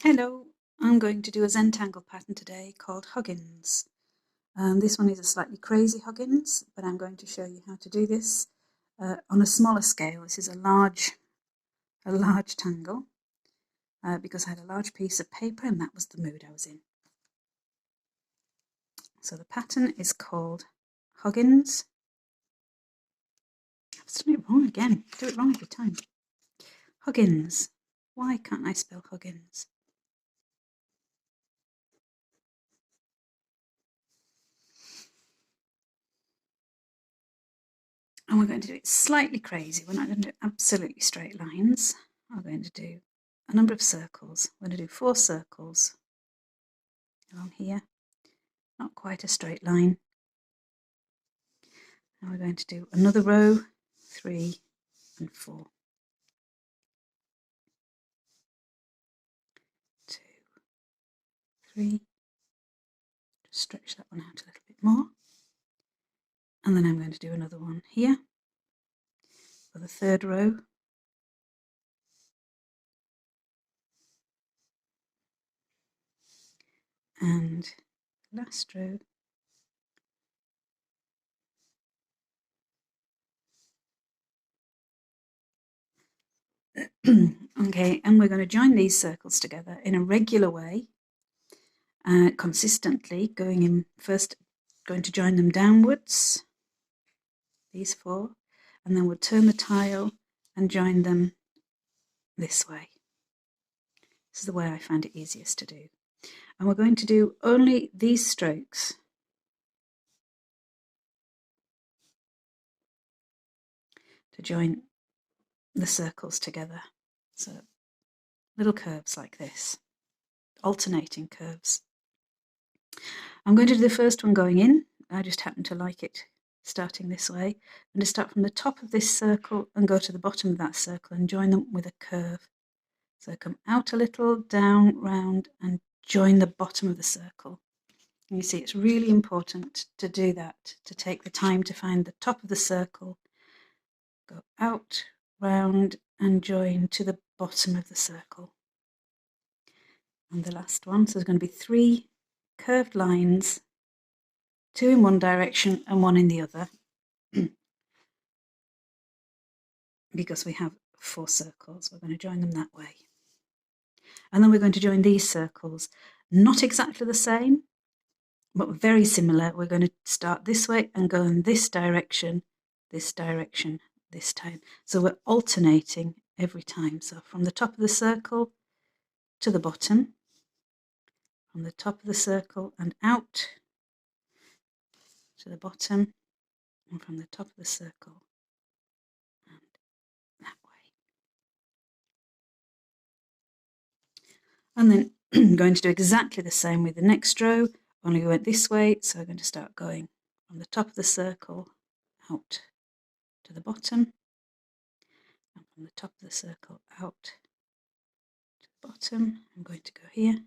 Hello, I'm going to do a Zentangle pattern today called Huggins. This one is a slightly crazy Huggins, but I'm going to show you how to do this on a smaller scale. This is a large tangle because I had a large piece of paper and that was the mood I was in. So the pattern is called Huggins. I've done it wrong again. I do it wrong every time. Huggins. Why can't I spell Huggins? And we're going to do it slightly crazy. We're not going to do absolutely straight lines. I'm going to do a number of circles. We're going to do 4 circles along here, not quite a straight line. And we're going to do another row, 3 and 4. 2, 3. Just stretch that one out a little bit more. And then I'm going to do another one here for the 3rd row. And last row. Okay, and we're going to join these circles together in a regular way, consistently, going to join them downwards, these 4, and then we'll turn the tile and join them this way. This is the way I find it easiest to do. And we're going to do only these strokes. To join the circles together. So little curves like this, alternating curves. I'm going to do the first one going in. I just happen to like it starting this way. I'm going to start from the top of this circle and go to the bottom of that circle and join them with a curve. So come out a little, down, round, and join the bottom of the circle. And you see it's really important to do that, to take the time to find the top of the circle, go out, round, and join to the bottom of the circle. And the last one, so there's going to be 3 curved lines, 2 in one direction and 1 in the other, because we have 4 circles. We're going to join them that way. And then we're going to join these circles, not exactly the same, but very similar. We're going to start this way and go in this direction, this time. So we're alternating every time. So from the top of the circle to the bottom, from the top of the circle and out to the bottom, and from the top of the circle and that way. And then I'm going to do exactly the same with the next row, only we went this way, so we're going to start going from the top of the circle out to the bottom, and from the top of the circle out to the bottom. I'm going to go here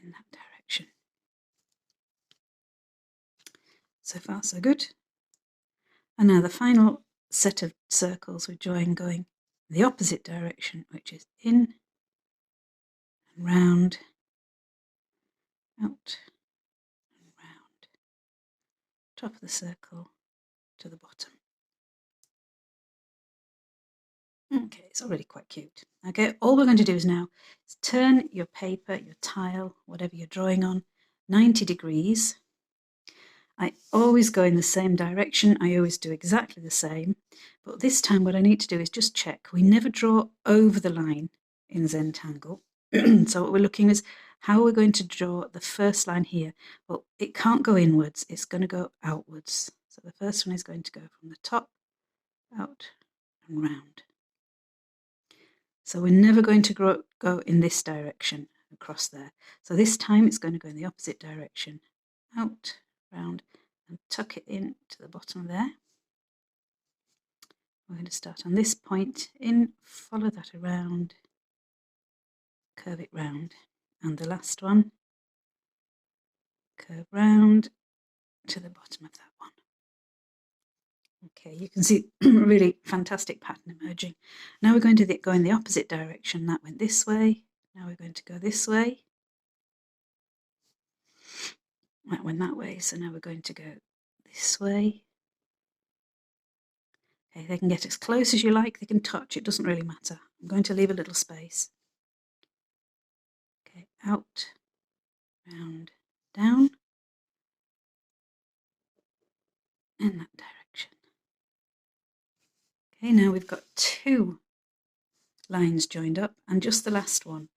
in that direction. So far so good. And now the final set of circles we join going the opposite direction, which is in and round, out and round, top of the circle to the bottom. Okay, it's already quite cute. Okay, all we're going to do is now is turn your paper, your tile, whatever you're drawing on, 90 degrees. I always go in the same direction. I always do exactly the same. But this time what I need to do is just check. We never draw over the line in Zentangle. So what we're looking is how we're going to draw the first line here. Well, it can't go inwards. It's going to go outwards. So the first one is going to go from the top, out and round. So we're never going to go in this direction across there. So this time it's going to go in the opposite direction, out, round, and tuck it in to the bottom there. We're going to start on this point, in, follow that around, curve it round, and the last one, curve round to the bottom of that one. Okay, you can see really fantastic pattern emerging. Now we're going to go in the opposite direction. That went this way. Now we're going to go this way. That went that way, so now we're going to go this way. Okay, they can get as close as you like, they can touch, it doesn't really matter. I'm going to leave a little space. Okay, out, round, down, in that direction. Okay, now we've got 2 lines joined up and just the last one.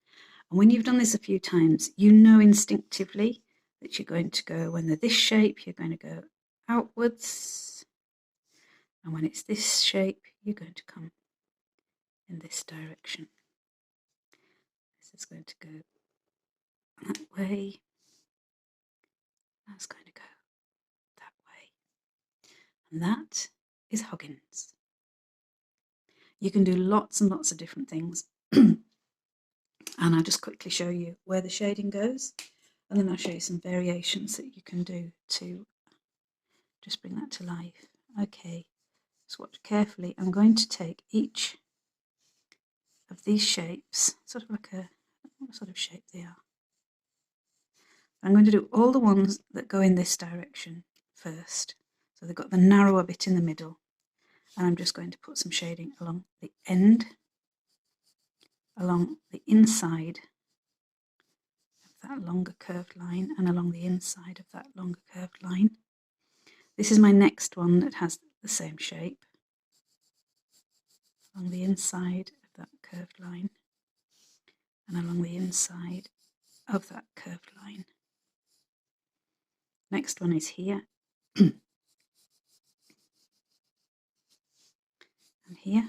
And when you've done this a few times, you know instinctively that you're going to go, when they're this shape, you're going to go outwards. And when it's this shape, you're going to come in this direction. This is going to go that way. That's going to go that way. And that is Huggins. You can do lots and lots of different things. And I'll just quickly show you where the shading goes. And then I'll show you some variations that you can do to just bring that to life. Okay, just watch carefully. I'm going to take each of these shapes, sort of like what sort of shape they are. I'm going to do all the ones that go in this direction first. So they've got the narrower bit in the middle. And I'm just going to put some shading along the end, along the inside of that longer curved line, and along the inside of that longer curved line. This is my next one that has the same shape, along the inside of that curved line, and along the inside of that curved line. Next one is here, and here,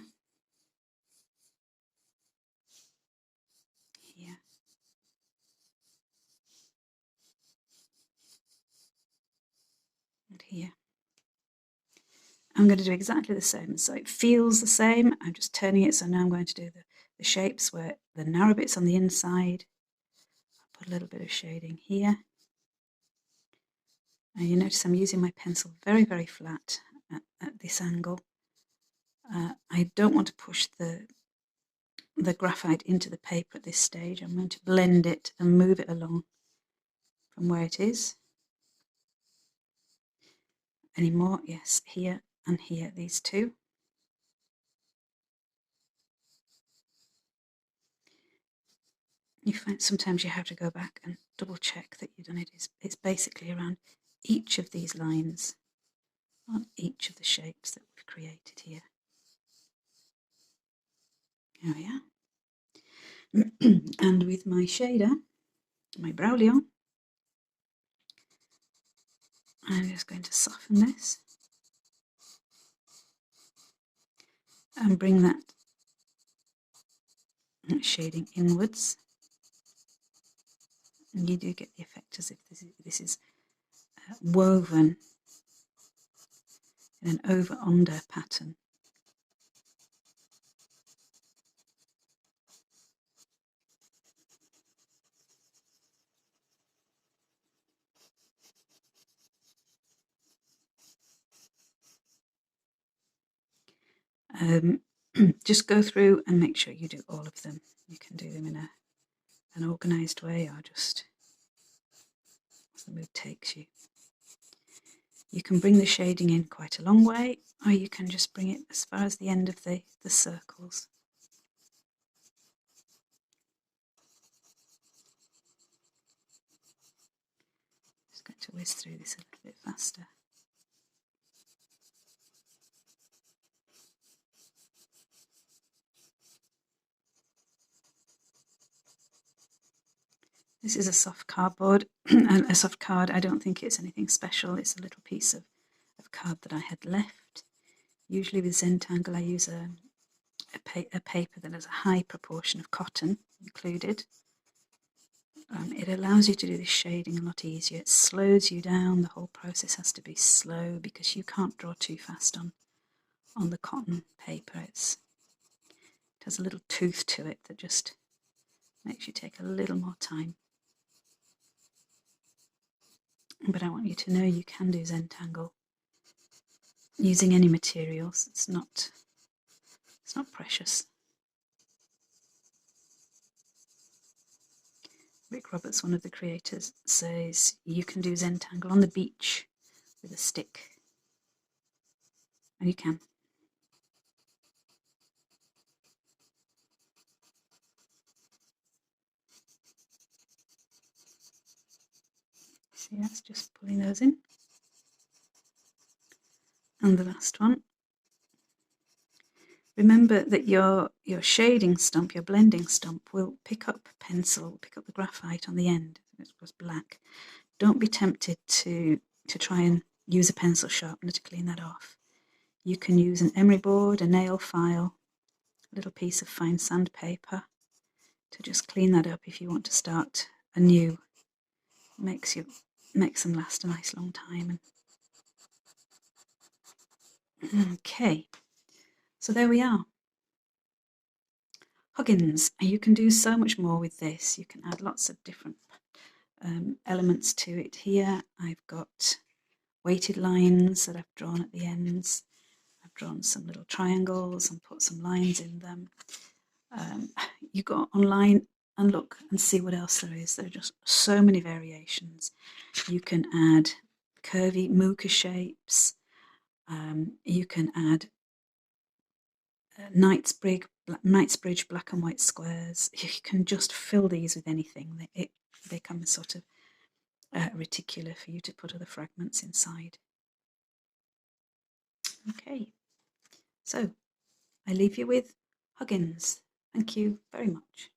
here, and here. I'm going to do exactly the same, so it feels the same. I'm just turning it, so now I'm going to do the shapes where the narrow bit's on the inside. I'll put a little bit of shading here. And you notice I'm using my pencil very, very flat at this angle. I don't want to push the graphite into the paper at this stage. I'm going to blend it and move it along from where it is. Any more? Yes, here and here, these 2. You find sometimes you have to go back and double check that you've done it. It's basically around each of these lines on each of the shapes that we've created here. There we are. And with my shader, my Braulio, I'm just going to soften this and bring that shading inwards. And you do get the effect as if this is woven in an over-under pattern. Just go through and make sure you do all of them. You can do them in an organised way, or just as the mood takes you. You can bring the shading in quite a long way, or you can just bring it as far as the end of the circles. Just going to whiz through this a little bit faster. This is a soft cardboard, and a soft card. I don't think it's anything special. It's a little piece of card that I had left. Usually with Zentangle I use a paper that has a high proportion of cotton included. It allows you to do this shading a lot easier. It slows you down. The whole process has to be slow because you can't draw too fast on the cotton paper. It has a little tooth to it that just makes you take a little more time. But I want you to know you can do Zentangle using any materials. It's not precious. Rick Roberts, one of the creators, says you can do Zentangle on the beach with a stick. And you can. See, that's just pulling those in. And the last one. Remember that your shading stump, your blending stump, will pick up pencil, will pick up the graphite on the end. It was black. Don't be tempted to try and use a pencil sharpener to clean that off. You can use an emery board, a nail file, a little piece of fine sandpaper to just clean that up if you want to start anew. Makes them last a nice long time. Okay, so there we are. Huggins, you can do so much more with this. You can add lots of different elements to it here. I've got weighted lines that I've drawn at the ends. I've drawn some little triangles and put some lines in them. You go online and look and see what else there is. There are just so many variations. You can add curvy mooka shapes. You can add Knightsbridge black and white squares. You can just fill these with anything. They come sort of reticular for you to put other fragments inside. Okay, so I leave you with Huggins. Thank you very much.